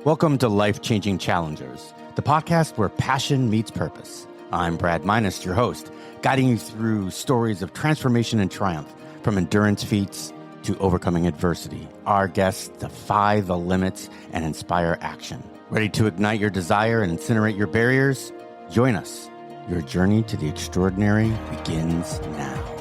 Welcome to Life-Changing Challengers, the podcast where passion meets purpose. I'm Brad Minus, your host, guiding you through stories of transformation and triumph, from endurance feats to overcoming adversity. Our guests defy the limits and inspire action. Ready to ignite your desire and incinerate your barriers? Join us. Your journey to the extraordinary begins now.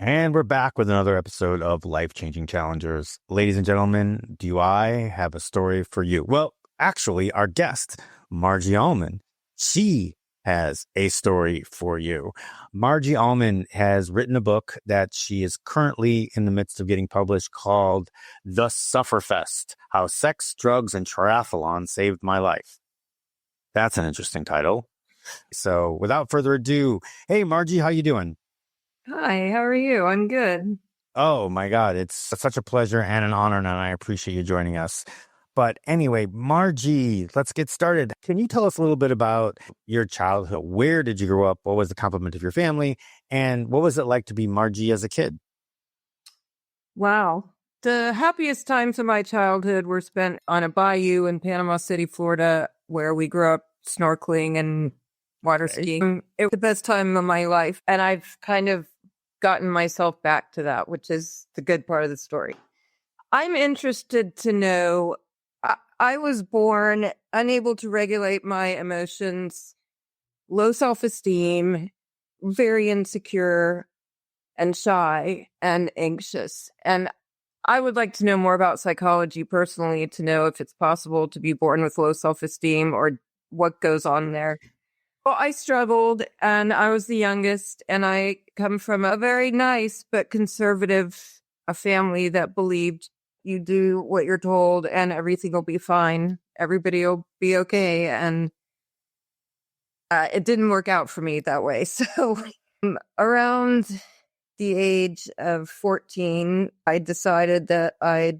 And we're back with another episode of Life-Changing Challengers. Ladies and gentlemen, do I have a story for you? Well, actually, our guest, Margie Allman, she has a story for you. Margie Allman has written a book that she is currently in the midst of getting published called The Sufferfest: How Sex, Drugs, and Triathlon Saved My Life. That's an interesting title. So without further ado, hey, Margie, how you doing? Hi, how are you? I'm good. Oh my God, it's such a pleasure and an honor, and I appreciate you joining us. But anyway, Margie, let's get started. Can you tell us a little bit about your childhood? Where did you grow up? What was the complement of your family? And what was it like to be Margie as a kid? Wow. The happiest times of my childhood were spent on a bayou in Panama City, Florida, where we grew up snorkeling and water skiing. It was the best time of my life. And I've kind of gotten myself back to that, which is the good part of the story. I'm interested to know, I was born unable to regulate my emotions, low self-esteem, very insecure and shy and anxious. And I would like to know more about psychology personally to know if it's possible to be born with low self-esteem or what goes on there. Well, I struggled, and I was the youngest, and I come from a very nice but conservative family that believed you do what you're told and everything will be fine. Everybody will be okay. And it didn't work out for me that way. So around the age of 14, I decided that I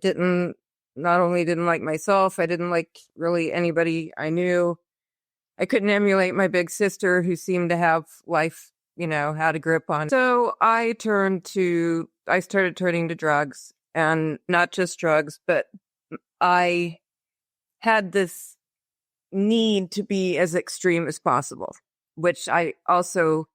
not only didn't like myself, I didn't like really anybody I knew. I couldn't emulate my big sister who seemed to have life, had a grip on. So I started turning to drugs, and not just drugs, but I had this need to be as extreme as possible, which I also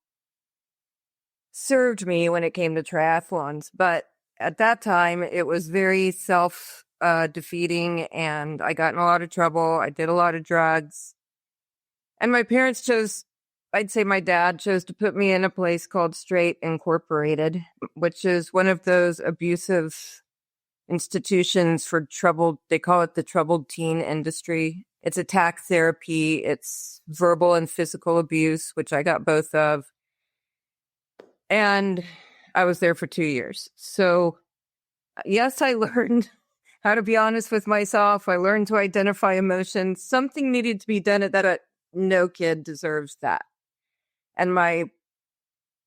served me when it came to triathlons. But at that time, it was very self-defeating, and I got in a lot of trouble. I did a lot of drugs. And my parents my dad chose to put me in a place called Straight Incorporated, which is one of those abusive institutions for they call it the troubled teen industry. It's attack therapy. It's verbal and physical abuse, which I got both of. And I was there for 2 years. So yes, I learned how to be honest with myself. I learned to identify emotions. Something needed to be done at that. No kid deserves that. And my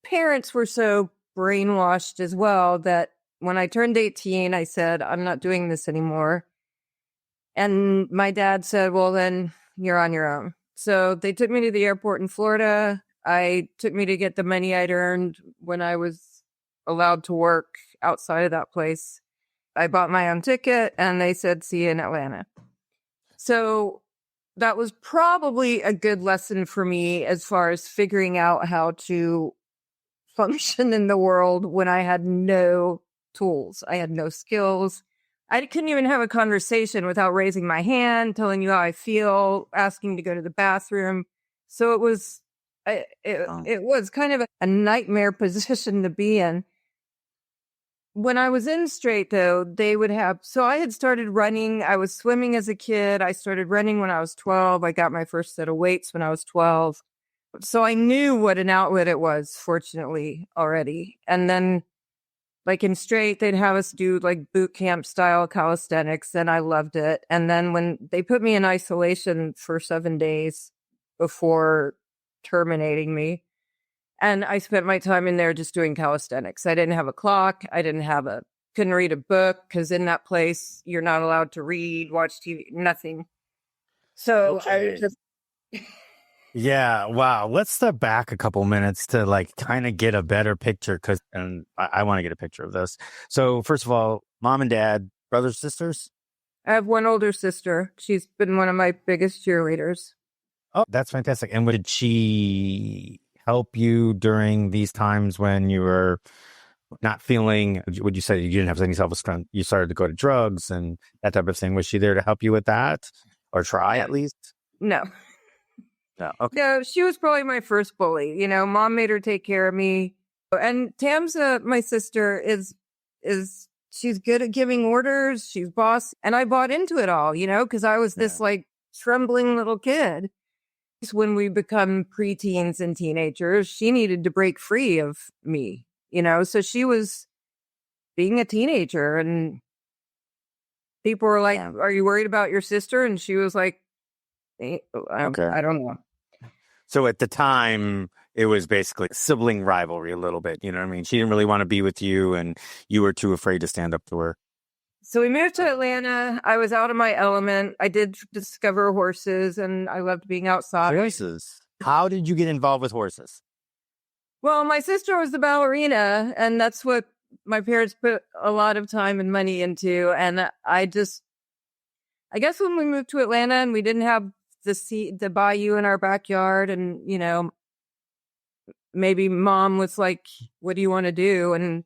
parents were so brainwashed as well that when I turned 18, I said, I'm not doing this anymore. And my dad said, well, then you're on your own. So they took me to the airport in Florida. Took me to get the money I'd earned when I was allowed to work outside of that place. I bought my own ticket, and they said, see you in Atlanta. So that was probably a good lesson for me as far as figuring out how to function in the world when I had no tools. I had no skills. I couldn't even have a conversation without raising my hand, telling you how I feel, asking to go to the bathroom. So it was kind of a nightmare position to be in. When I was in Straight, though, I had started running. I was swimming as a kid. I started running when I was 12. I got my first set of weights when I was 12. So I knew what an outlet it was, fortunately, already. And then, like in Straight, they'd have us do like boot camp style calisthenics, and I loved it. And then when they put me in isolation for 7 days before terminating me, and I spent my time in there just doing calisthenics. I didn't have a clock. Couldn't read a book, because in that place, you're not allowed to read, watch TV, nothing. So okay. I just... Yeah, wow. Let's step back a couple minutes to kind of get a better picture, and I want to get a picture of this. So first of all, mom and dad Brothers, sisters? I have one older sister. She's been one of my biggest cheerleaders. Oh, that's fantastic. And did she help you during these times when you were not feeling, would you say you didn't have any self-esteem? You started to go to drugs and that type of thing. Was she there to help you with that or try at least? No. No. Okay. No, she was probably my first bully. You know, mom made her take care of me. And Tamsa, my sister, is she's good at giving orders. She's boss. And I bought into it all, you know, because I was this like trembling little kid. When we become preteens and teenagers, she needed to break free of me, you know? So she was being a teenager and people were like, are you worried about your sister? And she was like, I don't know. So at the time, it was basically sibling rivalry a little bit. You know what I mean? She didn't really want to be with you and you were too afraid to stand up to her. So we moved to Atlanta. I was out of my element. I did discover horses and I loved being outside. Horses? How did you get involved with horses? Well, my sister was the ballerina and that's what my parents put a lot of time and money into. And I guess when we moved to Atlanta and we didn't have the bayou in our backyard and, you know, maybe mom was like, what do you want to do? And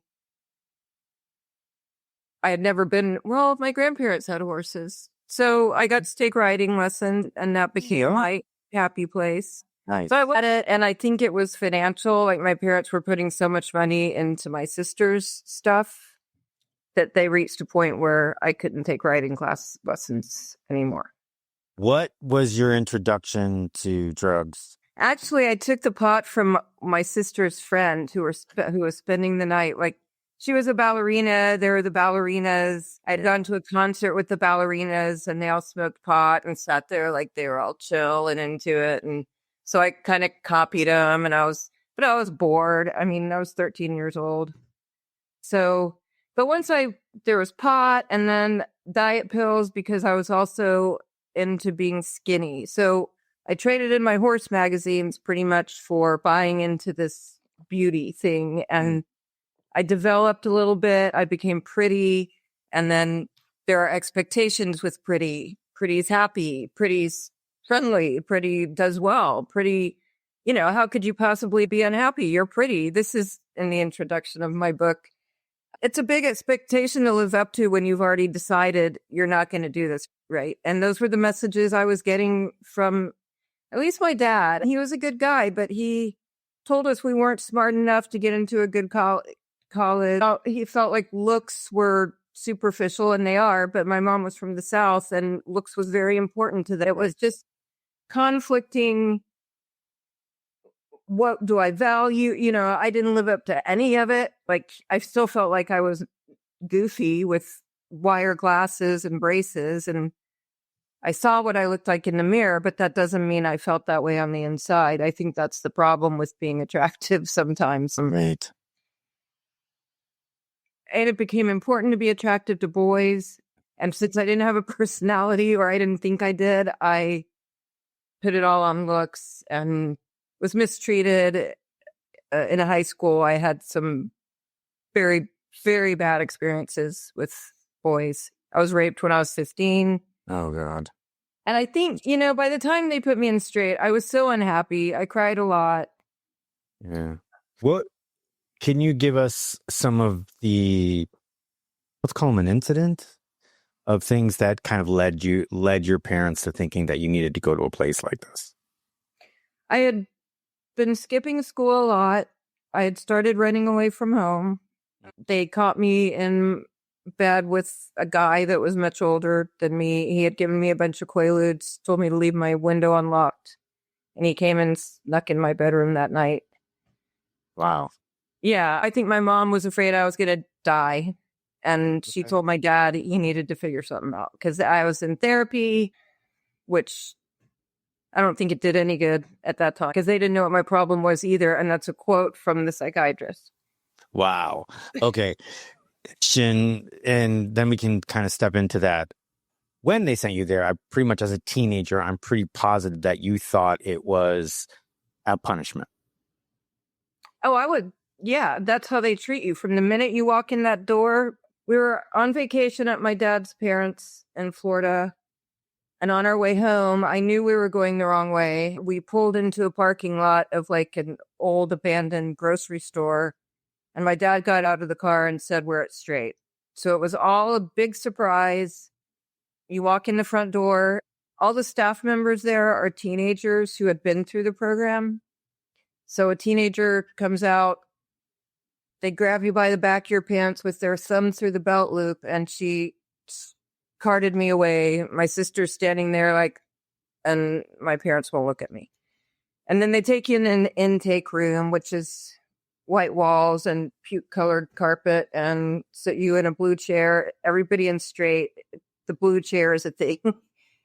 I had never been, well, my grandparents had horses. So I got to take riding lessons and that became my happy place. Nice. So I went at it and I think it was financial. Like my parents were putting so much money into my sister's stuff that they reached a point where I couldn't take riding class lessons anymore. What was your introduction to drugs? Actually, I took the pot from my sister's friend who was spending the night. Like she was a ballerina. There were the ballerinas. I'd gone to a concert with the ballerinas and they all smoked pot and sat there like they were all chill and into it. And so I kind of copied them but I was bored. I mean, I was 13 years old. So, but there was pot and then diet pills because I was also into being skinny. So I traded in my horse magazines pretty much for buying into this beauty thing. And I developed a little bit. I became pretty. And then there are expectations with pretty. Pretty's happy. Pretty's friendly. Pretty does well. Pretty, you know, how could you possibly be unhappy? You're pretty. This is in the introduction of my book. It's a big expectation to live up to when you've already decided you're not going to do this, right? And those were the messages I was getting from at least my dad. He was a good guy, but he told us we weren't smart enough to get into a good college. He felt like looks were superficial, and they are, but my mom was from the South, and looks was very important to them. It was just conflicting. What do I value? You know, I didn't live up to any of it. Like, I still felt like I was goofy with wire glasses and braces, and I saw what I looked like in the mirror, but that doesn't mean I felt that way on the inside. I think that's the problem with being attractive sometimes. Right. And it became important to be attractive to boys. And since I didn't have a personality, or I didn't think I did, I put it all on looks and was mistreated in high school. I had some very, very bad experiences with boys. I was raped when I was 15. Oh, God. And I think, you know, by the time they put me in straight, I was so unhappy. I cried a lot. Yeah. What can you give us some of the, let's call them an incident of things that kind of led your parents to thinking that you needed to go to a place like this? I had been skipping school a lot. I had started running away from home. They caught me in bed with a guy that was much older than me. He had given me a bunch of Quaaludes, told me to leave my window unlocked. And he came and snuck in my bedroom that night. Wow. Yeah, I think my mom was afraid I was going to die. And she told my dad he needed to figure something out because I was in therapy, which I don't think it did any good at that time because they didn't know what my problem was either. And that's a quote from the psychiatrist. Wow. Okay. And then we can kind of step into that. When they sent you there, I pretty much as a teenager, I'm pretty positive that you thought it was a punishment. Oh, I would. Yeah, that's how they treat you. From the minute you walk in that door, We were on vacation at my dad's parents in Florida. And on our way home, I knew we were going the wrong way. We pulled into a parking lot of like an old abandoned grocery store. And my dad got out of the car and said, "We're it straight." So it was all a big surprise. You walk in the front door. All the staff members there are teenagers who had been through the program. So a teenager comes out. They grab you by the back of your pants with their thumb through the belt loop, and she carted me away. My sister's standing there like, and my parents won't look at me. And then they take you in an intake room, which is white walls and puke-colored carpet, and sit you in a blue chair. Everybody in straight. The blue chair is a thing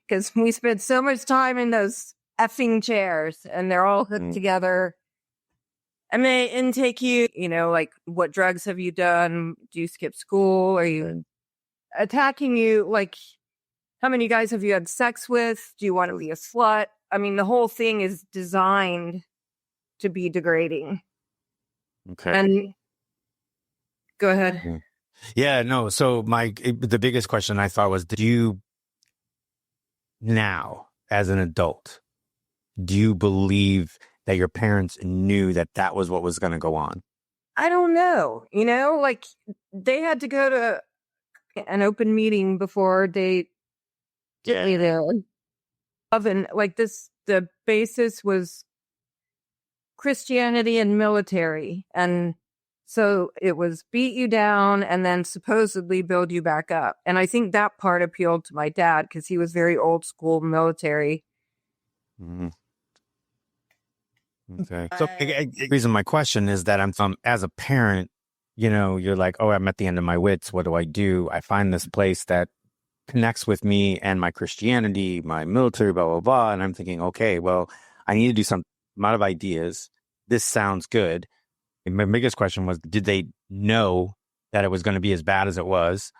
because we spent so much time in those effing chairs, and they're all hooked together. And they intake you, like, what drugs have you done? Do you skip school? Are you attacking you? Like, how many guys have you had sex with? Do you want to be a slut? I mean, the whole thing is designed to be degrading. Okay. And go ahead. Yeah, no. So the biggest question I thought was, did you now, as an adult, do you believe that your parents knew that that was what was going to go on? I don't know. Like they had to go to an open meeting before they did their oven. Like this, the basis was Christianity and military. And so it was beat you down and then supposedly build you back up. And I think that part appealed to my dad because he was very old school military. Mm-hmm. Okay. So the reason my question is that I'm as a parent, you're like, oh, I'm at the end of my wits. What do? I find this place that connects with me and my Christianity, my military, blah, blah, blah. And I'm thinking, okay, well, I need to do some amount of ideas. This sounds good. And my biggest question was, did they know that it was going to be as bad as it was?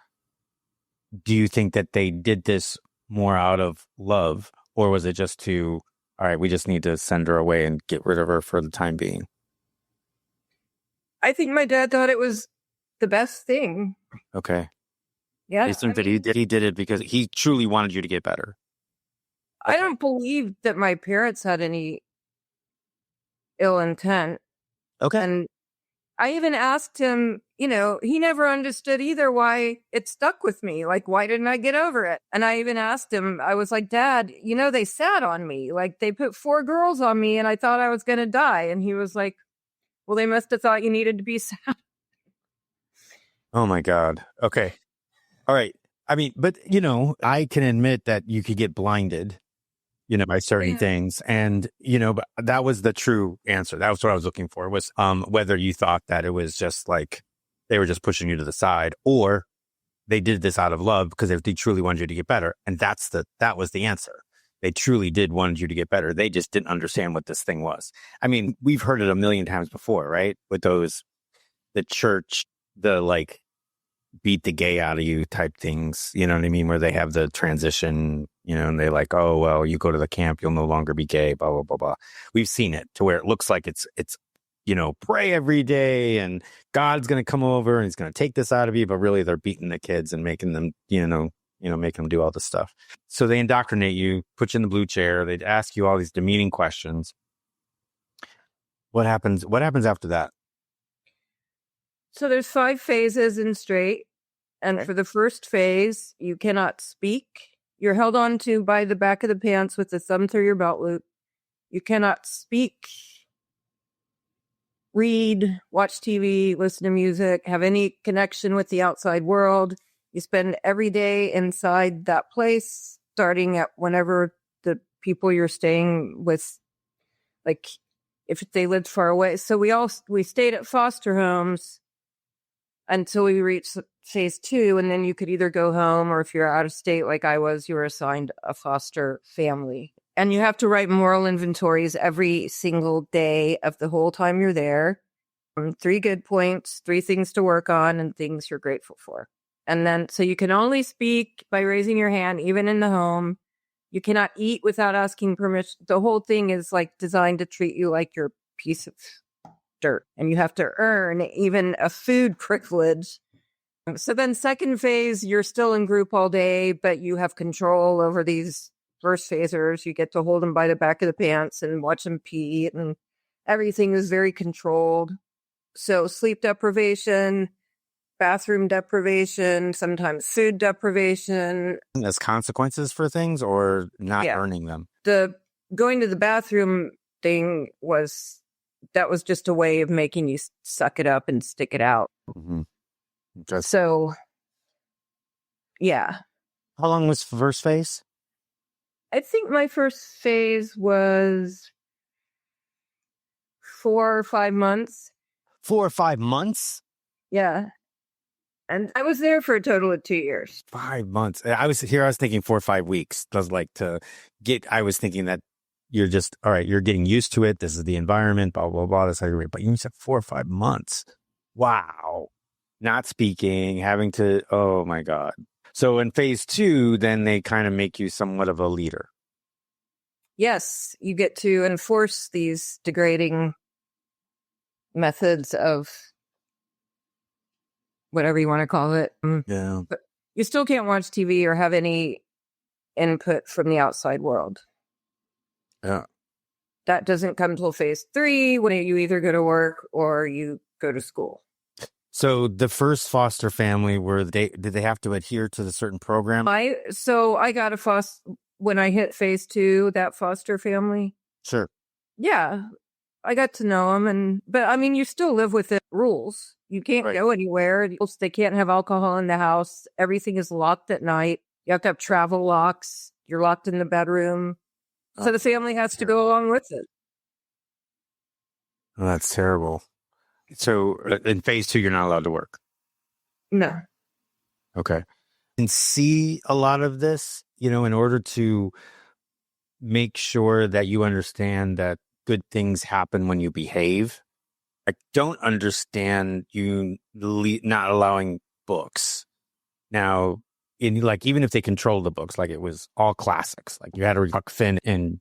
Do you think that they did this more out of love, or was it just to, all right, we just need to send her away and get rid of her for the time being? I think my dad thought it was the best thing. Okay. Yeah. I think that he did it because he truly wanted you to get better. Okay. I don't believe that my parents had any ill intent. Okay. And I even asked him, he never understood either why it stuck with me. Like, why didn't I get over it? And I even asked him, I was like, Dad, they sat on me. Like, they put 4 girls on me and I thought I was going to die. And he was like, well, they must have thought you needed to be sad. Oh, my God. Okay. All right. I mean, but, I can admit that you could get blinded, by certain things. And, but that was the true answer. That was what I was looking for, was whether you thought that it was just like they were just pushing you to the side, or they did this out of love because they truly wanted you to get better. And that was the answer. They truly did want you to get better. They just didn't understand what this thing was. I mean, we've heard it a million times before, right? With the church, the like beat the gay out of you type things, you know what I mean? Where they have the transition, and they're like, oh, well, you go to the camp, you'll no longer be gay, blah, blah, blah, blah. We've seen it to where it looks like it's pray every day and God's going to come over and he's going to take this out of you. But really they're beating the kids and making them, making them do all this stuff. So they indoctrinate you, put you in the blue chair. They'd ask you all these demeaning questions. What happens after that? So there's 5 phases in straight. And for the first phase, you cannot speak. You're held on to by the back of the pants with the thumb through your belt loop. You cannot speak, read, watch TV, listen to music, have any connection with the outside world. You spend every day inside that place, starting at whenever the people you're staying with, like if they lived far away. So we stayed at foster homes until we reached phase 2. And then you could either go home, or if you're out of state, like I was, you were assigned a foster family. And you have to write moral inventories every single day of the whole time you're there. 3 good points, 3 things to work on, and things you're grateful for. And then, so you can only speak by raising your hand, even in the home. You cannot eat without asking permission. The whole thing is like designed to treat you like you're a piece of dirt. And you have to earn even a food privilege So then second phase, you're still in group all day, but you have control over these first phasers. You get to hold them by the back of the pants and watch them pee, and everything is very controlled. So sleep deprivation, bathroom deprivation, sometimes food deprivation. As consequences for things or not Yeah. earning them? The going to the bathroom thing was just a way of making you suck it up and stick it out. Mm-hmm. So, yeah. How long was first phase? I think my first phase was 4 or 5 months. 4 or 5 months? Yeah. And I was there for a total of 2 years. 5 months. I was thinking 4 or 5 weeks. I was thinking that you're just, all right, you're getting used to it. This is the environment, blah, blah, blah. That's how you're, but you said 4 or 5 months. Wow. Not speaking, having to, oh my God. So in phase 2, then they kind of make you somewhat of a leader. Yes, you get to enforce these degrading methods of whatever you want to call it. Yeah. But you still can't watch TV or have any input from the outside world. Yeah. That doesn't come till phase 3 when you either go to work or you go to school. So the first foster family, did they have to adhere to the certain program? I got a foster when I hit phase 2, that foster family. Sure. Yeah, I got to know them, but I mean, you still live within rules. You can't go anywhere. They can't have alcohol in the house. Everything is locked at night. You have to have travel locks. You're locked in the bedroom. So the family has to go along with it. Oh, that's terrible. So in phase 2, you're not allowed to work? No. Okay. And see a lot of this, in order to make sure that you understand that good things happen when you behave. I don't understand you not allowing books. Now, even if they control the books, like it was all classics, like you had to read Huck Finn and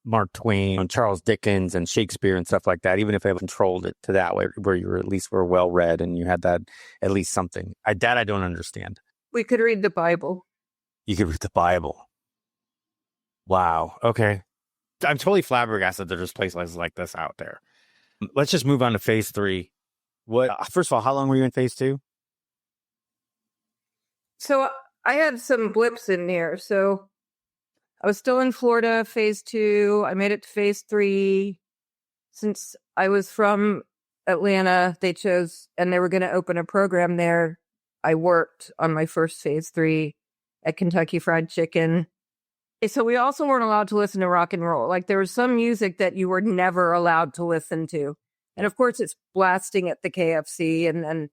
Mark Twain and Charles Dickens and Shakespeare and stuff like that, even if they controlled it to that way, where you were well read and you had that at least something. I don't understand. We could read the Bible. You could read the Bible. Wow. Okay. I'm totally flabbergasted that there's places like this out there. Let's just move on to phase 3. First of all, how long were you in phase 2? So I had some blips in there. So I was still in Florida, phase 2. I made it to phase 3. Since I was from Atlanta, they were going to open a program there. I worked on my first phase 3 at Kentucky Fried Chicken. So we also weren't allowed to listen to rock and roll. Like there was some music that you were never allowed to listen to. And of course it's blasting at the KFC. And then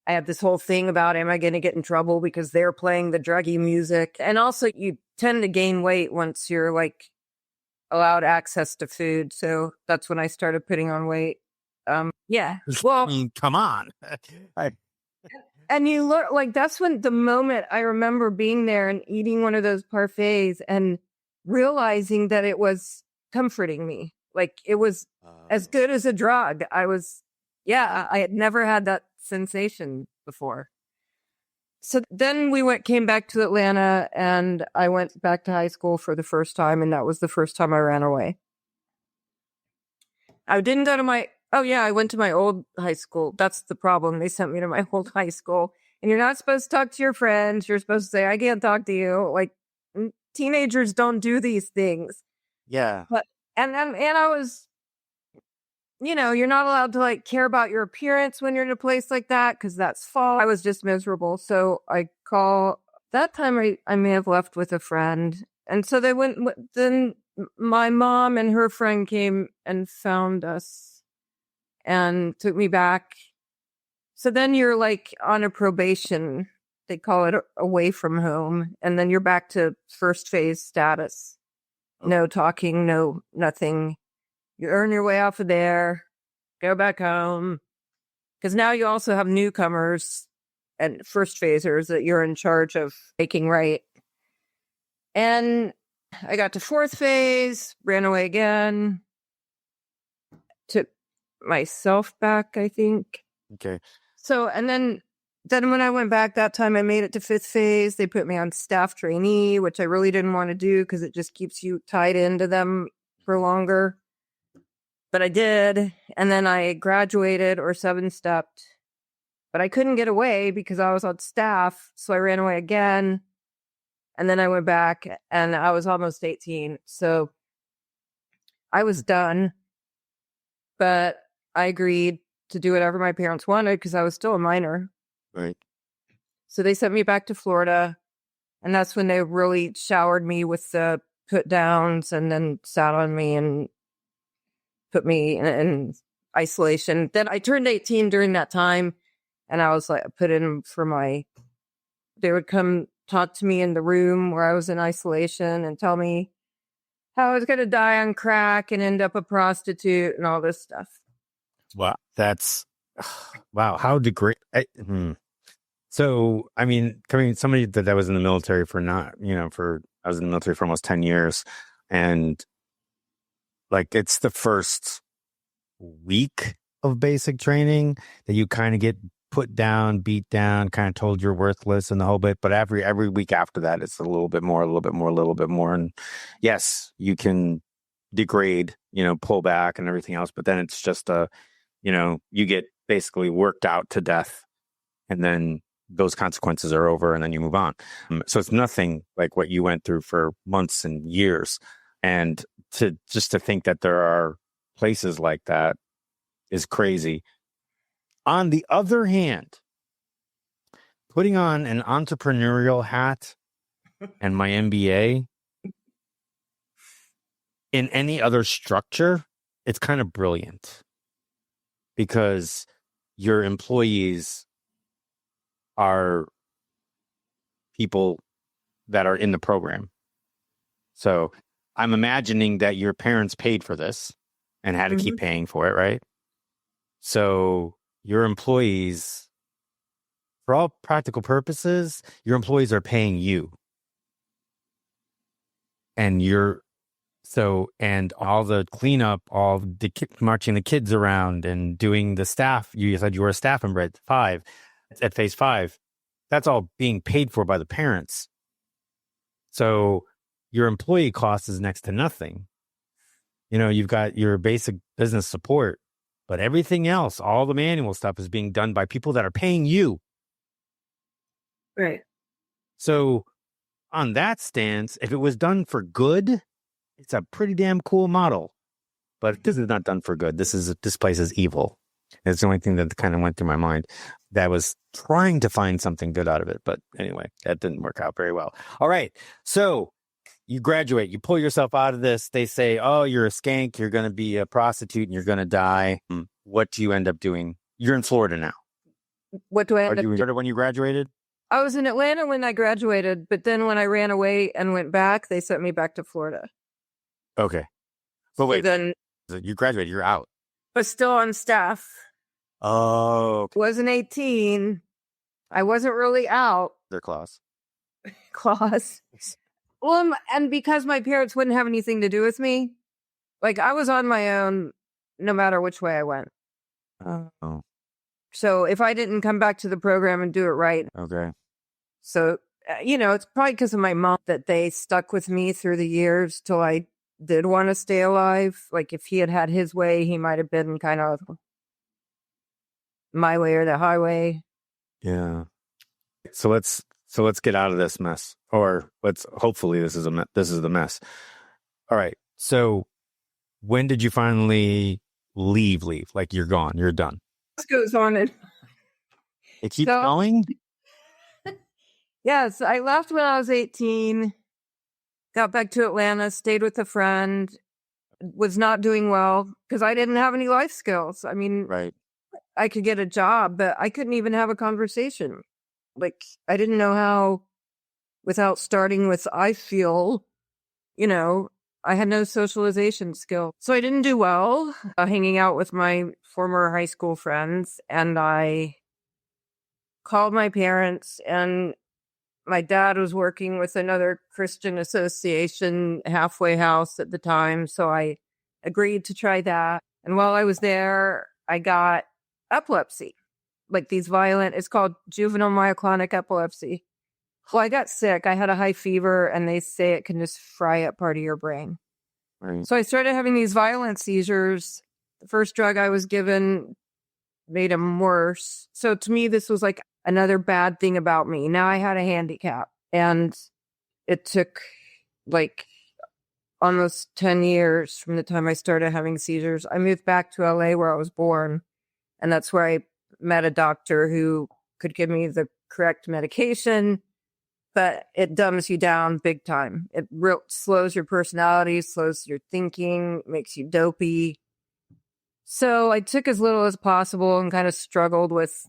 I have this whole thing about, am I going to get in trouble because they're playing the druggy music? And also you tend to gain weight once you're like allowed access to food. So that's when I started putting on weight. Yeah. Well, I mean, come on. And you learn, like, that's when the moment I remember being there and eating one of those parfaits and realizing that it was comforting me. Like, it was as good as a drug. I had never had that sensation before. So then came back to Atlanta and I went back to high school for the first time. And that was the first time I ran away. I didn't go to I went to my old high school. That's the problem. They sent me to my old high school. And you're not supposed to talk to your friends. You're supposed to say, I can't talk to you. Like, teenagers don't do these things. Yeah. But, and I was, you're not allowed to like care about your appearance when you're in a place like that because that's false. I was just miserable. So that time I may have left with a friend. And so then my mom and her friend came and found us and took me back. So then you're like on a probation. They call it away from home. And then you're back to first phase status. No talking, no nothing. You earn your way off of there, go back home. Because now you also have newcomers and first phasers that you're in charge of making right. And I got to fourth phase, ran away again, took myself back, I think. Okay. So, and then Then when I went back that time, I made it to 5th phase. They put me on staff trainee, which I really didn't want to do because it just keeps you tied into them for longer. But I did. And then I graduated or 7-stepped. But I couldn't get away because I was on staff. So I ran away again. And then I went back and I was almost 18. So I was done. But I agreed to do whatever my parents wanted because I was still a minor. Right. So they sent me back to Florida. And that's when they really showered me with the put downs and then sat on me and put me in isolation. Then I turned 18 during that time. And I was like, put in for they would come talk to me in the room where I was in isolation and tell me how I was going to die on crack and end up a prostitute and all this stuff. Wow. Wow. How degrading. So, I mean, coming somebody that was in the military I was in the military for almost 10 years. And like, it's the first week of basic training that you kind of get put down, beat down, kind of told you're worthless and the whole bit. But every week after that, it's a little bit more. And yes, you can degrade, pull back and everything else. But then it's just you get basically worked out to death, and then those consequences are over, and then you move on. So it's nothing like what you went through for months and years. And to think that there are places like that is crazy. On the other hand, putting on an entrepreneurial hat and my MBA in any other structure, it's kind of brilliant because your employees are people that are in the program. So I'm imagining that your parents paid for this and had to keep paying for it, right? So your employees, for all practical purposes, your employees are paying you. And and all the cleanup, all the marching the kids around and doing the staff, you said you were a staff member at phase 5. That's all being paid for by the parents. So your employee cost is next to nothing. You've got your basic business support, but everything else, all the manual stuff is being done by people that are paying you. Right. So on that stance, if it was done for good, it's a pretty damn cool model. But this is not done for good. This place is evil. It's the only thing that kind of went through my mind. That was trying to find something good out of it. But anyway, that didn't work out very well. All right. So you graduate, you pull yourself out of this. They say, oh, you're a skank. You're going to be a prostitute and you're going to die. What do you end up doing? You're in Florida now. What do I end up doing? Florida when you graduated? I was in Atlanta when I graduated, but then when I ran away and went back, they sent me back to Florida. Okay. But wait, then you graduated, you're out. But still on staff. Oh. Okay. Wasn't 18. I wasn't really out. Their clause. Well, and because my parents wouldn't have anything to do with me, like I was on my own no matter which way I went. Oh. So if I didn't come back to the program and do it right. Okay. So, it's probably because of my mom that they stuck with me through the years till I did want to stay alive. Like if he had his way, he might have been kind of my way or the highway. Yeah. So let's get out of this mess, or hopefully this is the mess. All right. So when did you finally leave? Like you're gone, you're done. This goes on and it keeps going. Yes, I left when I was 18. Got back to Atlanta, stayed with a friend, was not doing well because I didn't have any life skills. I mean, right. I could get a job, but I couldn't even have a conversation. Like, I didn't know how, without starting with, I feel, I had no socialization skill. So I didn't do well hanging out with my former high school friends. And I called my parents, and my dad was working with another Christian association halfway house at the time. So I agreed to try that. And while I was there, I got epilepsy. like these violent, it's called juvenile myoclonic epilepsy. Well, I got sick. I had a high fever, and they say it can just fry up part of your brain. Right. So I started having these violent seizures. The first drug I was given made them worse. So to me, this was like another bad thing about me. Now I had a handicap, and it took like almost 10 years from the time I started having seizures. I moved back to LA where I was born, and that's where I met a doctor who could give me the correct medication, but it dumbs you down big time. It slows your personality, slows your thinking, makes you dopey. So I took as little as possible and kind of struggled with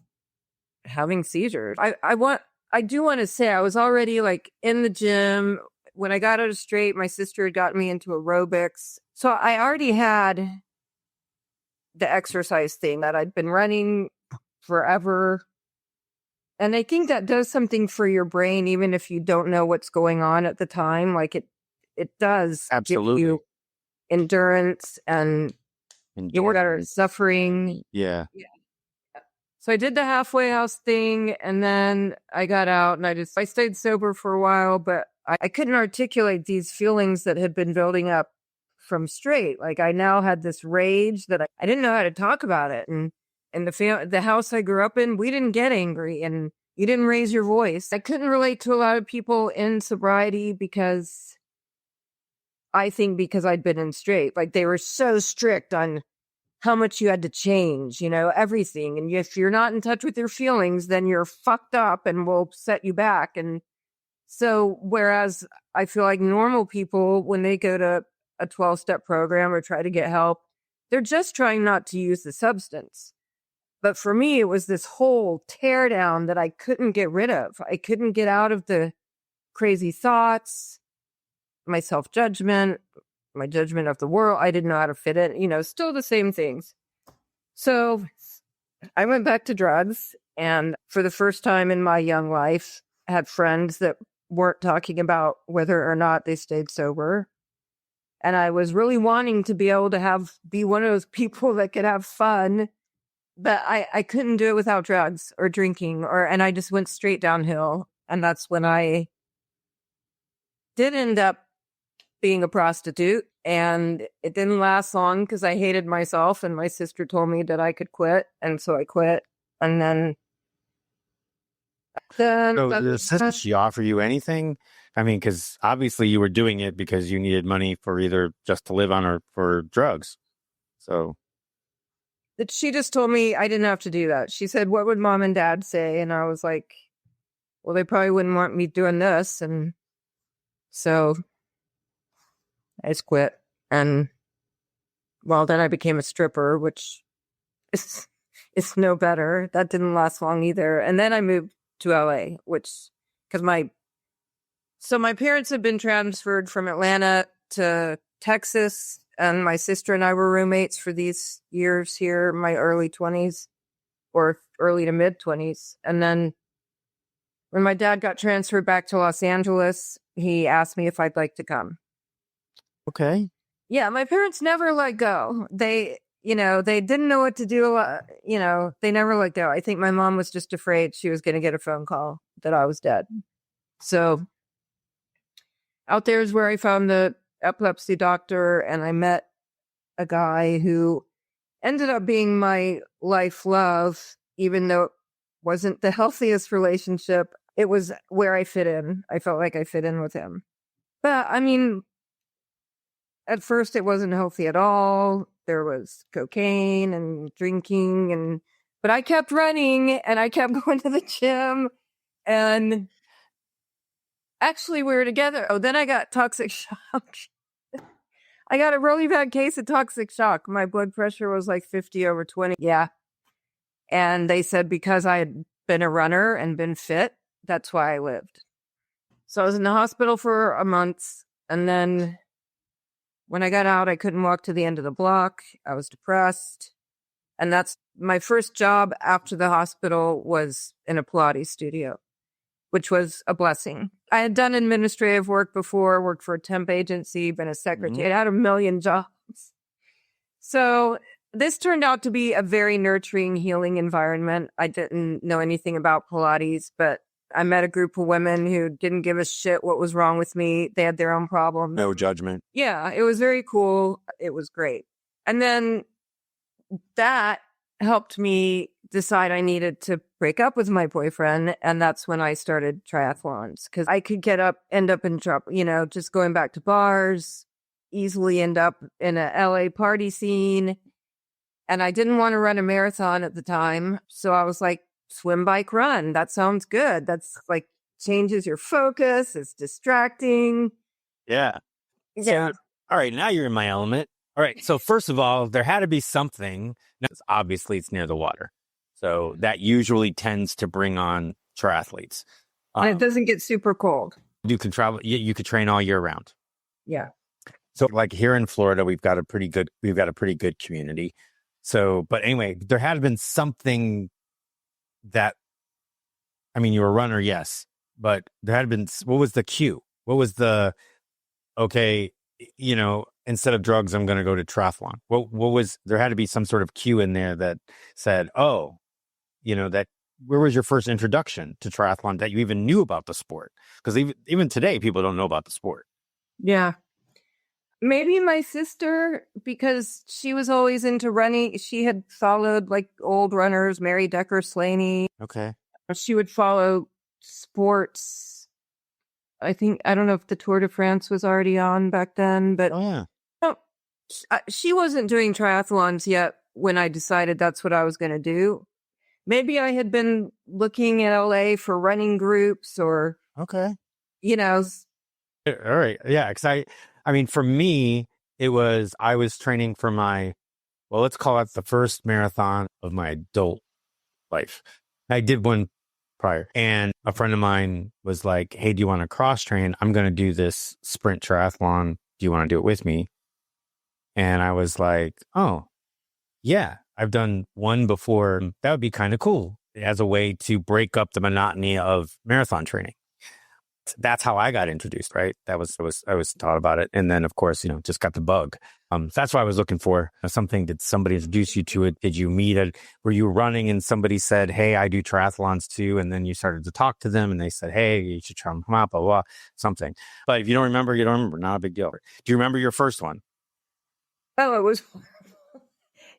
having seizures. I do want to say I was already like in the gym. When I got out of straight, my sister had gotten me into aerobics. So I already had the exercise thing that I'd been running forever. And I think that does something for your brain, even if you don't know what's going on at the time. Like it does Absolutely. give you endurance and you're better suffering. Yeah. So I did the halfway house thing, and then I got out and I stayed sober for a while, but I couldn't articulate these feelings that had been building up from straight. Like I now had this rage that I didn't know how to talk about it. And the house I grew up in, we didn't get angry and you didn't raise your voice. I couldn't relate to a lot of people in sobriety because I'd been in straight. Like they were so strict on how much you had to change, everything. And if you're not in touch with your feelings, then you're fucked up and will set you back. And so, whereas I feel like normal people, when they go to a 12-step program or try to get help, they're just trying not to use the substance. But for me, it was this whole tear down that I couldn't get rid of. I couldn't get out of the crazy thoughts, my self-judgment, my judgment of the world. I didn't know how to fit in, still the same things. So I went back to drugs, and for the first time in my young life, I had friends that weren't talking about whether or not they stayed sober. And I was really wanting to be able to be one of those people that could have fun, but I couldn't do it without drugs or drinking, and I just went straight downhill. And that's when I did end up being a prostitute, and it didn't last long because I hated myself, and my sister told me that I could quit, and so I quit. And then did she offer you anything? I mean, because obviously you were doing it because you needed money for either just to live on or for drugs. So she just told me I didn't have to do that. She said, "What would mom and dad say?" And I was like, well, they probably wouldn't want me doing this. And so I just quit. And well, then I became a stripper, which is no better. That didn't last long either. And then I moved to LA, because my parents had been transferred from Atlanta to Texas, and my sister and I were roommates for these years here, my early 20s or early to mid 20s. And then when my dad got transferred back to Los Angeles, he asked me if I'd like to come. Okay. Yeah, my parents never let go. They didn't know what to do. They never let go. I think my mom was just afraid she was going to get a phone call that I was dead. So out there is where I found the epilepsy doctor, and I met a guy who ended up being my life love, even though it wasn't the healthiest relationship. It was where I fit in. I felt like I fit in with him. But I mean, at first it wasn't healthy at all. There was cocaine and drinking, but I kept running and I kept going to the gym, and actually we were together. Oh, then I got toxic shock. I got a really bad case of toxic shock. My blood pressure was like 50/20. Yeah. And they said because I had been a runner and been fit, that's why I lived. So I was in the hospital for a month, and then when I got out, I couldn't walk to the end of the block. I was depressed. And that's my first job after the hospital was in a Pilates studio, which was a blessing. I had done administrative work before, worked for a temp agency, been a secretary. I had a million jobs. So this turned out to be a very nurturing, healing environment. I didn't know anything about Pilates, but I met a group of women who didn't give a shit what was wrong with me. They had their own problems. No judgment. Yeah, it was very cool. It was great. And then that helped me decide I needed to break up with my boyfriend. And that's when I started triathlons, because I could end up in trouble, just going back to bars, easily end up in a LA party scene. And I didn't want to run a marathon at the time. So I was like, swim, bike, run. That sounds good. That's like changes your focus. It's distracting. Yeah. So, all right. Now you're in my element. All right. So first of all, there had to be something. Now, obviously, it's near the water. So that usually tends to bring on triathletes. And it doesn't get super cold. You can travel. You could train all year round. Yeah. So like here in Florida, we've got a pretty good community. So, but anyway, there had been something that, I mean, you were a runner, yes, but there had been, what was the cue? What was the, okay, instead of drugs, I'm going to go to triathlon. What was, there had to be some sort of cue in there that said, oh, that, where was your first introduction to triathlon that you even knew about the sport? Because even today, people don't know about the sport. Yeah. Maybe my sister, because she was always into running. She had followed like old runners, Mary Decker Slaney. Okay. She would follow sports. I don't know if the Tour de France was already on back then, but she wasn't doing triathlons yet when I decided that's what I was going to do. Maybe I had been looking in LA for running groups or, okay. All right. Yeah. Because I mean, for me, I was training for let's call it the first marathon of my adult life. I did one prior, and a friend of mine was like, hey, do you want to cross train? I'm going to do this sprint triathlon. Do you want to do it with me? And I was like, oh, yeah, I've done one before. That would be kind of cool as a way to break up the monotony of marathon training. That's how I got introduced, right? I was taught about it. And then, of course, just got the bug. So that's what I was looking for. Something, did somebody introduce you to it? Did you meet it? Were you running and somebody said, hey, I do triathlons too? And then you started to talk to them and they said, hey, you should try them out, blah, blah, something. But if you don't remember, you don't remember. Not a big deal. Do you remember your first one? Oh, it was,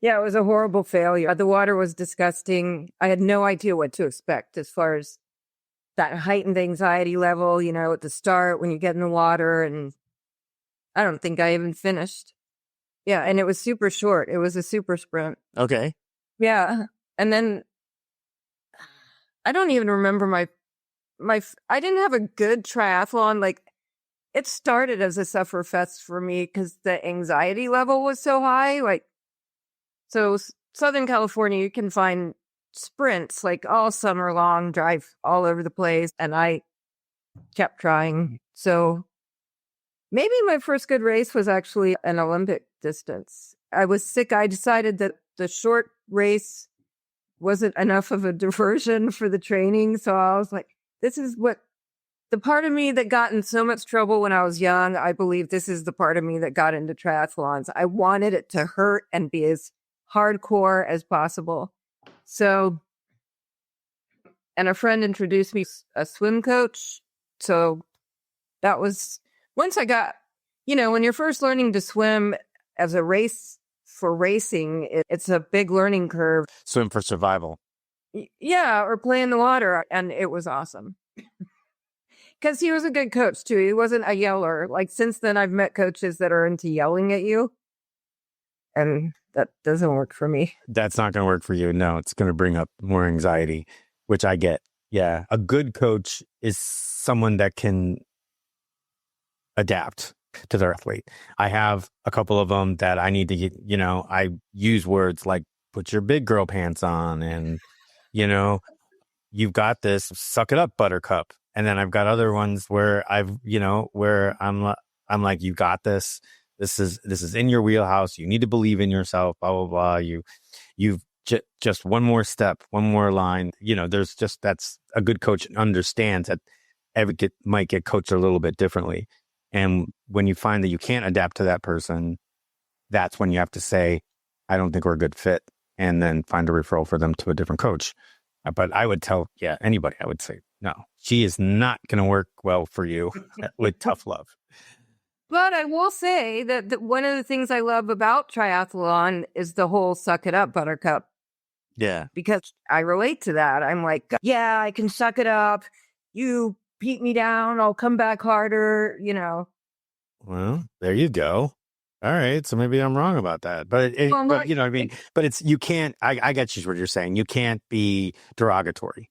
yeah, it was a horrible failure. The water was disgusting. I had no idea what to expect as far as that heightened anxiety level, at the start when you get in the water. And I don't think I even finished. Yeah. And it was super short. It was a super sprint. Okay. Yeah. And then I don't even remember I didn't have a good triathlon. Like, it started as a Sufferfest for me because the anxiety level was so high. Like, so Southern California, you can find sprints like all summer long, drive all over the place. And I kept trying. So maybe my first good race was actually an Olympic distance. I was sick. I decided that the short race wasn't enough of a diversion for the training. So I was like, this is what the part of me that got in so much trouble when I was young. I believe this is the part of me that got into triathlons. I wanted it to hurt and be as hardcore as possible. So, and a friend introduced me a swim coach. So that was, once I got, when you're first learning to swim as a race for racing, it's a big learning curve. Swim for survival. Yeah, or play in the water. And it was awesome. Because he was a good coach too. He wasn't a yeller. Like, since then, I've met coaches that are into yelling at you. And that doesn't work for me. That's not going to work for you. No, it's going to bring up more anxiety, which I get. Yeah. A good coach is someone that can adapt to their athlete. I have a couple of them that I need to get, I use words like put your big girl pants on and, you've got this, suck it up, buttercup. And then I've got other ones where where I'm like, you got this. This is in your wheelhouse. You need to believe in yourself, blah, blah, blah. You've just one more step, one more line. That's a good coach understands that every kid might get coached a little bit differently. And when you find that you can't adapt to that person, that's when you have to say, I don't think we're a good fit, and then find a referral for them to a different coach. But I would tell, anybody, I would say, no, she is not going to work well for you with tough love. But I will say that one of the things I love about triathlon is the whole suck it up, buttercup. Yeah. Because I relate to that. I'm like, yeah, I can suck it up. You beat me down. I'll come back harder, Well, there you go. All right. So maybe I'm wrong about that. But, but you know what I mean? But it's, you can't, I get you what you're saying. You can't be derogatory.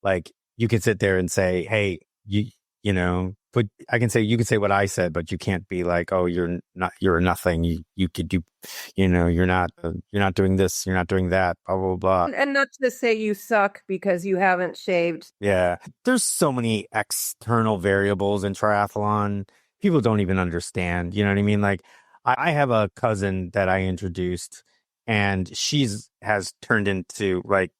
Like, you can sit there and say, hey, but I can say, you can say what I said, but you can't be like, oh, you're nothing. You could do, you're not doing this, you're not doing that, blah, blah, blah. And not to say you suck because you haven't shaved. Yeah. There's so many external variables in triathlon. People don't even understand. You know what I mean? Like, I have a cousin that I introduced, and has turned into like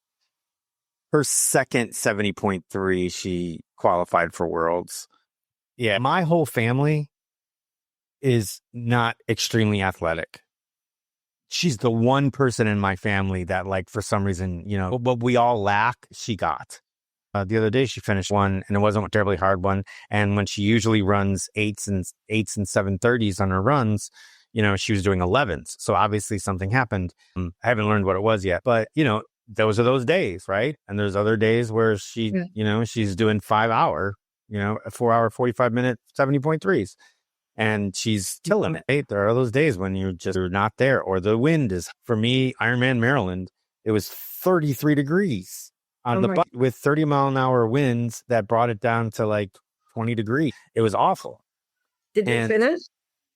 her second 70.3. She qualified for Worlds. Yeah. My whole family is not extremely athletic. She's the one person in my family that, like, for some reason, what we all lack, she got. The other day she finished one, and it wasn't a terribly hard one. And when she usually runs 8s and 7:30s on her runs, she was doing 11s. So obviously something happened. I haven't learned what it was yet, but those are those days, right? And there's other days where she, she's doing 5 hour, a 4 hour, 45-minute 70.3s. And she's killing it. Right? There are those days when you're not there, or the wind is, for me, Ironman Maryland, it was 33 degrees on the bike with 30-mile-an-hour winds that brought it down to like 20 degrees. It was awful. Did you finish?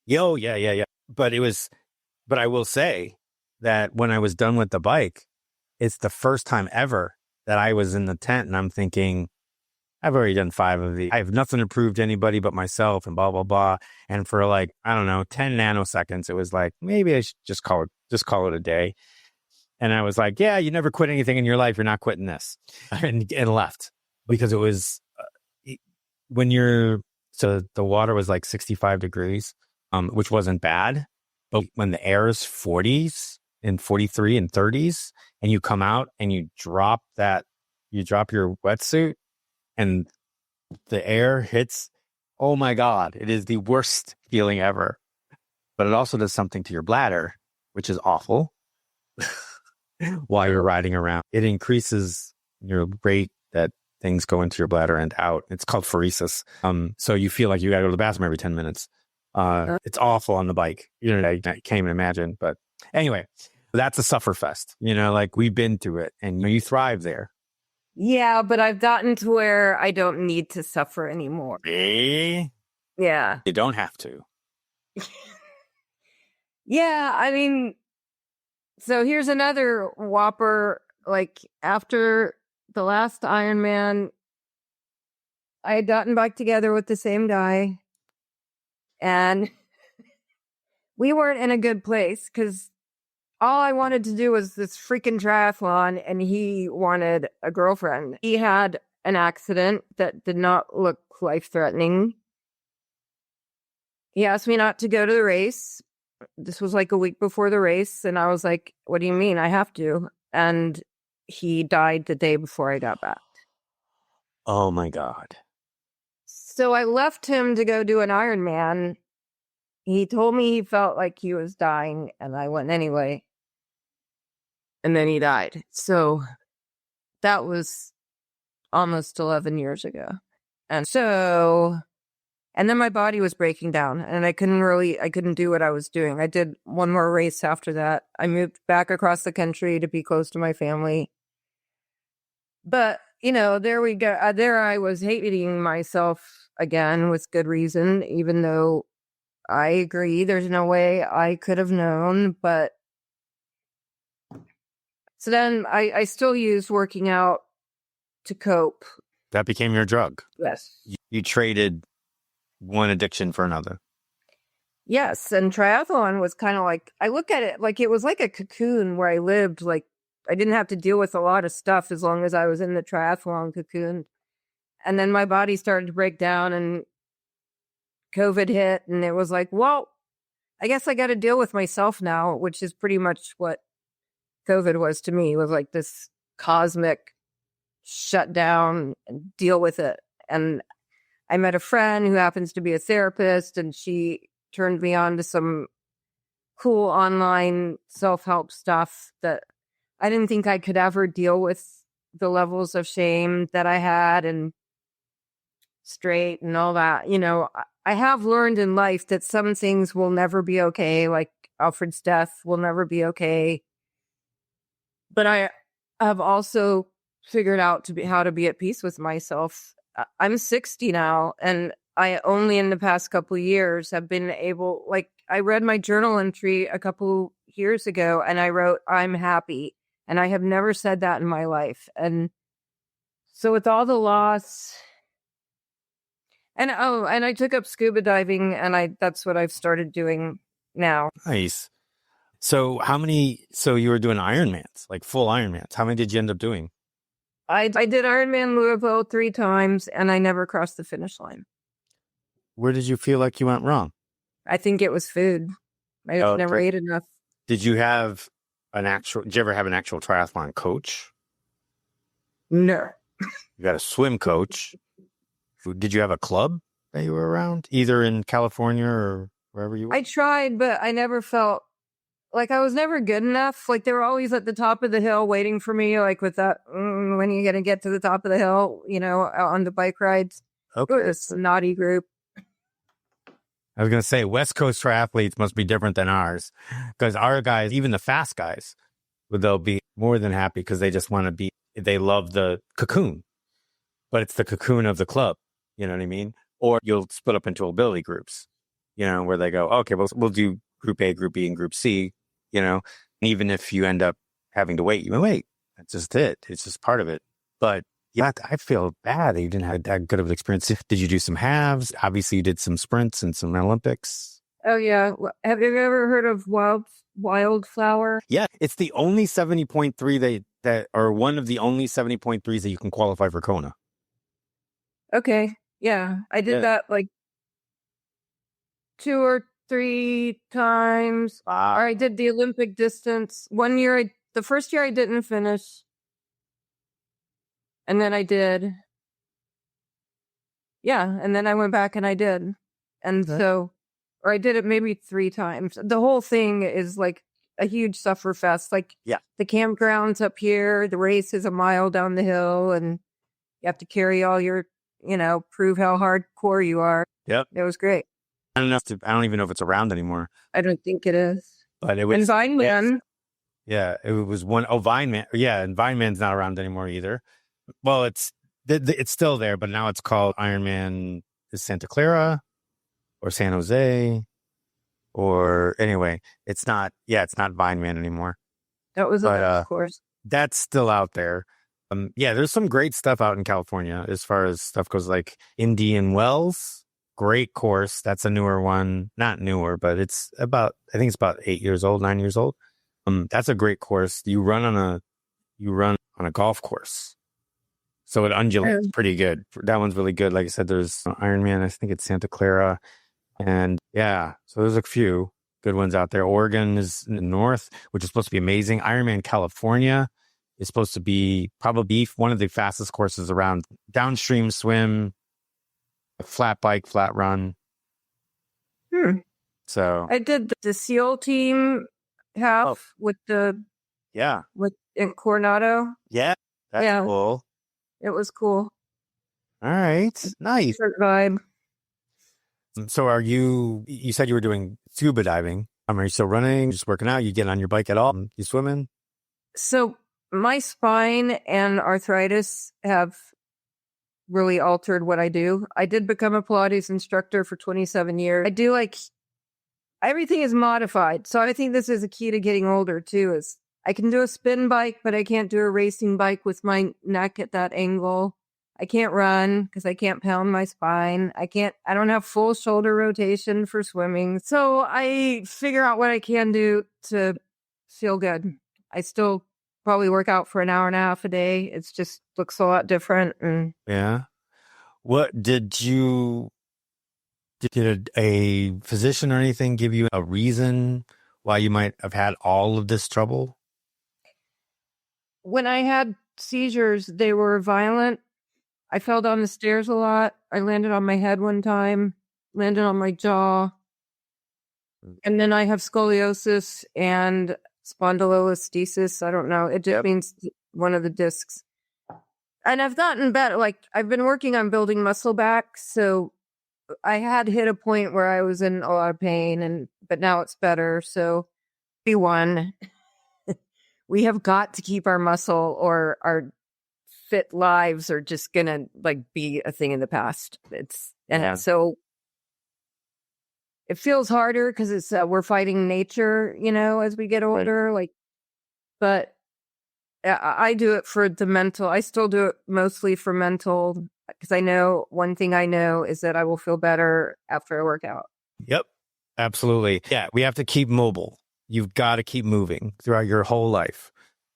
Yeah. But I will say that when I was done with the bike, it's the first time ever that I was in the tent and I'm thinking, I've already done 5 of these. I have nothing to prove to anybody but myself, and blah, blah, blah. And for like, I don't know, 10 nanoseconds, it was like, maybe I should just call it a day. And I was like, yeah, you never quit anything in your life. You're not quitting this. And left, because it was so the water was like 65 degrees, which wasn't bad. But when the air is 40s and 43 and 30s, and you come out and you drop your wetsuit and the air hits, oh my God, it is the worst feeling ever. But it also does something to your bladder, which is awful. While you're riding around, it increases your rate that things go into your bladder and out. It's called pheresis. So you feel like you gotta go to the bathroom every 10 minutes. It's awful on the bike. I can't even imagine. But anyway, that's a Sufferfest. Like, we've been through it, and you thrive there. Yeah, but I've gotten to where I don't need to suffer anymore. Eh? Yeah. You don't have to. Yeah, I mean, so here's another whopper. Like, after the last Ironman, I had gotten back together with the same guy, and we weren't in a good place because all I wanted to do was this freaking triathlon, and he wanted a girlfriend. He had an accident that did not look life-threatening. He asked me not to go to the race. This was like a week before the race, and I was like, what do you mean? I have to. And he died the day before I got back. Oh my God. So I left him to go do an Ironman. He told me he felt like he was dying, and I went anyway. And then he died. So that was almost 11 years ago. And then my body was breaking down, and I couldn't do what I was doing. I did one more race after that. I moved back across the country to be close to my family. But, there we go. There I was hating myself again with good reason, even though I agree there's no way I could have known. But so then I still used working out to cope. That became your drug. Yes. You traded one addiction for another. Yes. And triathlon was kind of like, I look at it like it was like a cocoon where I lived. Like, I didn't have to deal with a lot of stuff as long as I was in the triathlon cocoon. And then my body started to break down, and COVID hit, and it was like, well, I guess I got to deal with myself now, which is pretty much what COVID was to me. It was like this cosmic shut down and deal with it. And I met a friend who happens to be a therapist, and she turned me on to some cool online self-help stuff that I didn't think I could ever deal with the levels of shame that I had and straight and all that. You know, I have learned in life that some things will never be okay, like Alfred's death will never be okay. But I have also figured out how to be at peace with myself. I'm 60 now, and I only in the past couple of years have been able, like, I read my journal entry a couple years ago and I wrote, I'm happy. And I have never said that in my life. And so with all the loss, and I took up scuba diving, and that's what I've started doing now. Nice. So you were doing Ironmans, like full Ironmans. How many did you end up doing? I did Ironman Louisville 3 times, and I never crossed the finish line. Where did you feel like you went wrong? I think it was food. I never ate enough. Did you ever have an actual triathlon coach? No. You got a swim coach. Did you have a club that you were around, either in California or wherever you were? I tried, but I never felt like I was never good enough. Like, they were always at the top of the hill waiting for me, like with that, when are you going to get to the top of the hill, you know, out on the bike rides. Okay. It was a naughty group. I was going to say, West Coast triathletes must be different than ours, because our guys, even the fast guys, they'll be more than happy because they just want to they love the cocoon, but it's the cocoon of the club. You know what I mean? Or you'll split up into ability groups, you know, where they go, okay, we'll do group A, group B, and group C, you know, and even if you end up having to wait, you may wait. That's just it. It's just part of it. But yeah, I feel bad that you didn't have that good of an experience. Did you do some halves? Obviously, you did some sprints and some Olympics. Oh, yeah. Have you ever heard of Wildflower? Yeah, it's the only 70.3 or one of the only 70.3s that you can qualify for Kona. Okay. Yeah. I did that like 2 or 3 times. Or I did the Olympic distance. One year, the first year I didn't finish. And then I did. Yeah. And then I went back and I did. And or I did it maybe 3 times. The whole thing is like a huge Sufferfest. Like, the campground's up here. The race is a mile down the hill, and you have to carry all your, you know, prove how hardcore you are. Yep. It was great. I don't even know if it's around anymore. I don't think it is. But it was. And Vineman. Yeah, it was one. Oh, Vineman. Yeah, and Vineman's not around anymore either. Well, it's still there, but now it's called Ironman Santa Clara or San Jose, or anyway, it's not Vineman anymore. That was of course. That's still out there. There's some great stuff out in California as far as stuff goes, like Indian Wells. Great course. That's a newer one. Not newer, but I think it's about 9 years old. That's a great course. You run on a golf course. So it undulates pretty good. That one's really good. Like I said, there's Ironman, I think it's Santa Clara. And so there's a few good ones out there. Oregon is in the north, which is supposed to be amazing. Ironman California is supposed to be probably one of the fastest courses around. Downstream swim, flat bike, flat run. So I did the SEAL team half with in Coronado. Yeah, that's cool. It was cool. All right, nice. Short vibe. So you said you were doing scuba diving. Are you still running, just working out? You get on your bike at all? You swimming? So my spine and arthritis have really altered what I do. I did become a Pilates instructor for 27 years. I do everything is modified. So I think this is a key to getting older too, is I can do a spin bike, but I can't do a racing bike with my neck at that angle. I can't run because I can't pound my spine. I don't have full shoulder rotation for swimming. So I figure out what I can do to feel good. I still probably work out for an hour and a half a day. It's just looks a lot different. And what did a physician or anything give you a reason why you might have had all of this trouble? When I had seizures, they were violent. I fell down the stairs a lot. I landed on my head one time, landed on my jaw. And then I have scoliosis and spondylolisthesis. I don't know. It just means one of the discs. And I've gotten better. Like, I've been working on building muscle back. So I had hit a point where I was in a lot of pain, but now it's better. So B1, we have got to keep our muscle, or our fit lives are just gonna be a thing in the past. So it feels harder because it's we're fighting nature, as we get older. But I do it for the mental. I still do it mostly for mental, because I know one thing I know is that I will feel better after I work out. Yep, absolutely. Yeah, we have to keep mobile. You've got to keep moving throughout your whole life.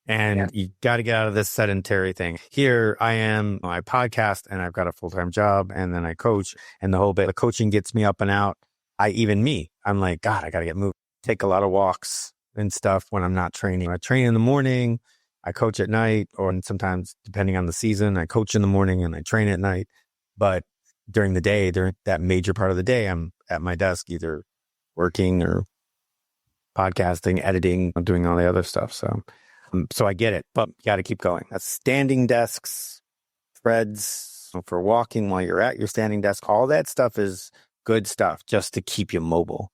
And you got to get out of this sedentary thing. Here I am, I podcast, and I've got a full-time job, and then I coach, and the whole bit of coaching gets me up and out. I'm like, God, I got to get moving. Take a lot of walks and stuff when I'm not training. I train in the morning, I coach at night, or sometimes, depending on the season, I coach in the morning and I train at night. But during the day, during that major part of the day, I'm at my desk, either working or podcasting, editing, doing all the other stuff. So I get it, but you got to keep going. That's standing desks, threads for walking while you're at your standing desk. All that stuff is good stuff just to keep you mobile.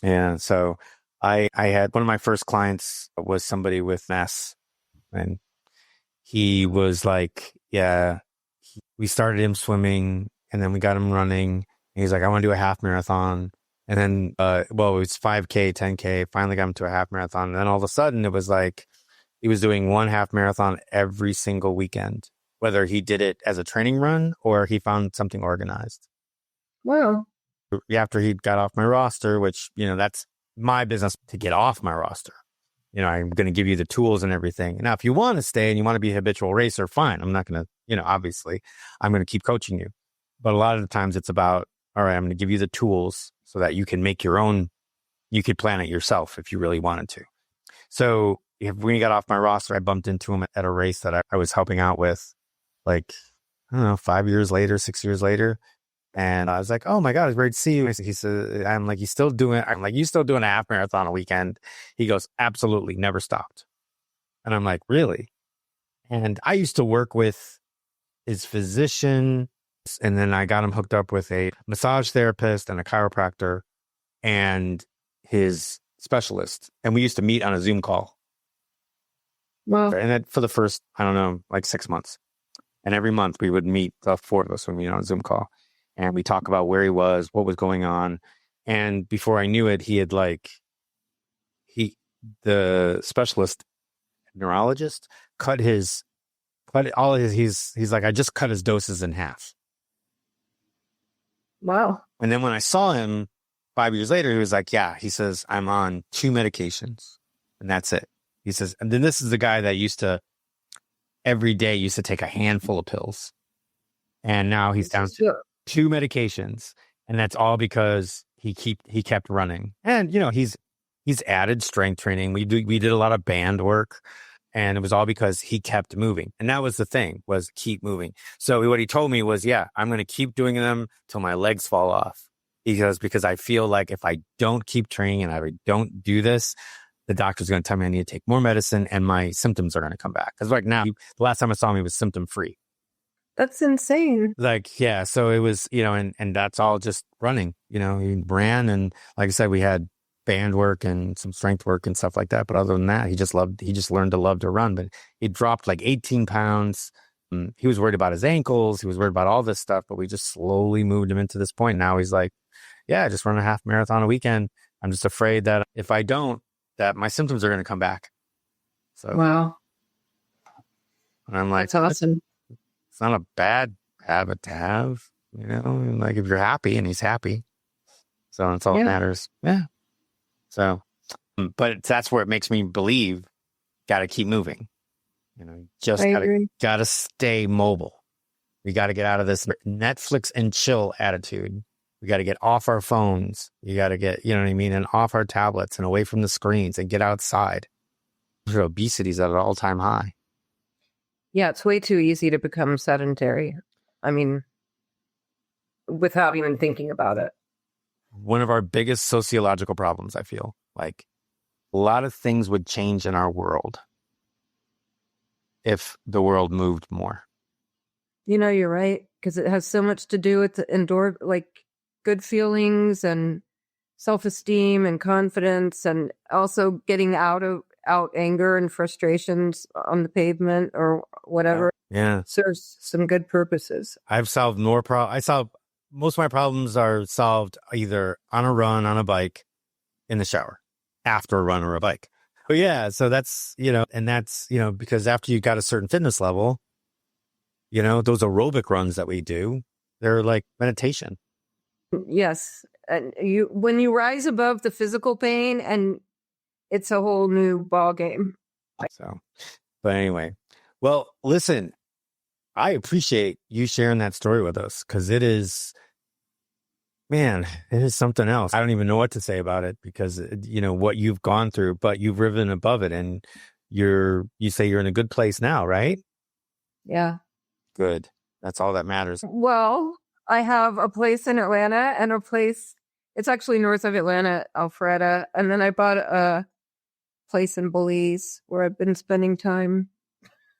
And so I had one of my first clients was somebody with MS, and he was like, we started him swimming, and then we got him running. And he's like, I want to do a half marathon. And then, it was 5K, 10K, finally got him to a half marathon. And then all of a sudden it was like, he was doing one half marathon every single weekend, whether he did it as a training run or he found something organized. Wow. After he got off my roster, which, that's my business to get off my roster. I'm going to give you the tools and everything. Now, if you want to stay and you want to be a habitual racer, fine. I'm not going to, obviously, I'm going to keep coaching you. But a lot of the times it's about, all right, I'm going to give you the tools so that you can make your own, you could plan it yourself if you really wanted to. So when he got off my roster, I bumped into him at a race that I was helping out with, 5 years later, 6 years later. And I was like, oh my God, it's great to see you. He said, I'm like, you still doing a half marathon a weekend? He goes, absolutely, never stopped. And I'm like, really? And I used to work with his physician, and then I got him hooked up with a massage therapist and a chiropractor and his specialist. And we used to meet on a Zoom call. Wow. And that for the first, 6 months. And every month we would meet, the four of us would meet on a Zoom call. And we talk about where he was, what was going on. And before I knew it, he had the specialist neurologist he's like, I just cut his doses in half. Wow. And then when I saw him 5 years later, he was like, he says, I'm on 2 medications and that's it. He says, and then this is the guy that every day used to take a handful of pills. And now he's down to 2 medications. And that's all because he kept running. And, he's added strength training. We did a lot of band work, and it was all because he kept moving. And that was the thing, was keep moving. So what he told me was, I'm going to keep doing them till my legs fall off. Because I feel like if I don't keep training and I don't do this, the doctor's going to tell me I need to take more medicine and my symptoms are going to come back. Because now, the last time I saw him, he was symptom free. That's insane. So it was, and that's all just running, he ran. And like I said, we had band work and some strength work and stuff like that. But other than that, he just learned to love to run. But he dropped 18 pounds. He was worried about his ankles. He was worried about all this stuff, but we just slowly moved him into this point. Now he's like, I just run a half marathon a weekend. I'm just afraid that if I don't, that my symptoms are going to come back. So, wow. And I'm like, that's awesome. It's not a bad habit to have, if you're happy and he's happy. So that's all that matters. Yeah. So, but that's where it makes me believe, got to keep moving. Just got to stay mobile. We got to get out of this Netflix and chill attitude. We got to get off our phones. You got to get, and off our tablets and away from the screens and get outside. Obesity is at an all-time high. Yeah, it's way too easy to become sedentary. I mean, without even thinking about it. One of our biggest sociological problems, I feel like a lot of things would change in our world if the world moved more. You're right, because it has so much to do with the like good feelings and self-esteem and confidence, and also getting out anger and frustrations on the pavement or whatever. Yeah. Serves some good purposes. I've solved more most of my problems are solved either on a run, on a bike, in the shower, after a run or a bike. But yeah, so that's, and that's, because after you got a certain fitness level, those aerobic runs that we do, they're like meditation. Yes. And when you rise above the physical pain, and it's a whole new ball game. So, but anyway, well, listen, I appreciate you sharing that story with us, because it is something else. I don't even know what to say about it, because, what you've gone through, but you've risen above it, and you say you're in a good place now, right? Yeah. Good. That's all that matters. Well, I have a place in Atlanta and a place, it's actually north of Atlanta, Alpharetta. And then I bought a place in Belize where I've been spending time.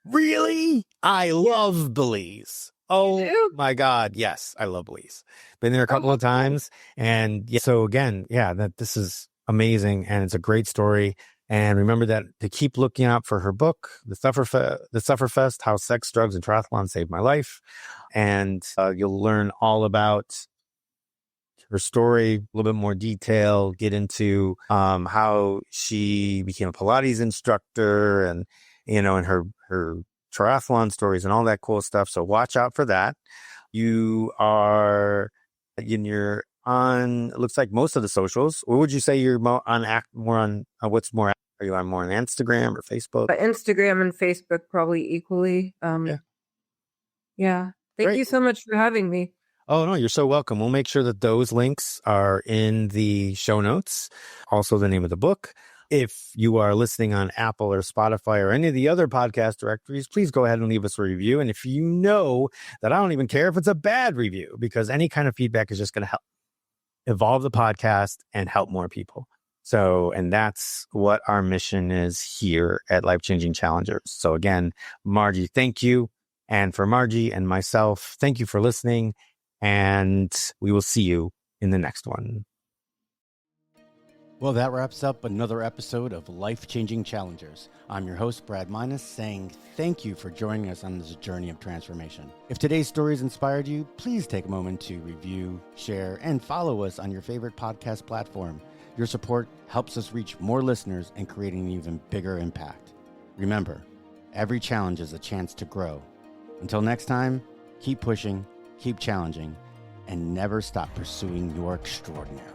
Really? I love Belize. Oh my God. Yes, I love Belize. Been there a couple of times. And so again, this is amazing. And it's a great story. And remember that to keep looking out for her book, The Sufferfest, How Sex, Drugs, and Triathlon Saved My Life. And you'll learn all about her story, a little bit more detail, get into how she became a Pilates instructor, and, and her triathlon stories and all that cool stuff. So watch out for that. You're on, it looks like, most of the socials. Or would you say you're more on what's more? Are you on more on Instagram or Facebook? Instagram and Facebook probably equally. Yeah. Thank you so much for having me. Oh, no, you're so welcome. We'll make sure that those links are in the show notes. Also, the name of the book. If you are listening on Apple or Spotify or any of the other podcast directories, please go ahead and leave us a review. And if you know that, I don't even care if it's a bad review, because any kind of feedback is just going to help evolve the podcast and help more people. So, and that's what our mission is here at Life Changing Challengers. So again, Margie, thank you. And for Margie and myself, thank you for listening. And we will see you in the next one. Well, that wraps up another episode of Life Changing Challengers. I'm your host, Brad Minus, saying thank you for joining us on this journey of transformation. If today's stories inspired you, please take a moment to review, share, and follow us on your favorite podcast platform. Your support helps us reach more listeners and create an even bigger impact. Remember, every challenge is a chance to grow. Until next time, keep pushing, keep challenging, and never stop pursuing your extraordinary.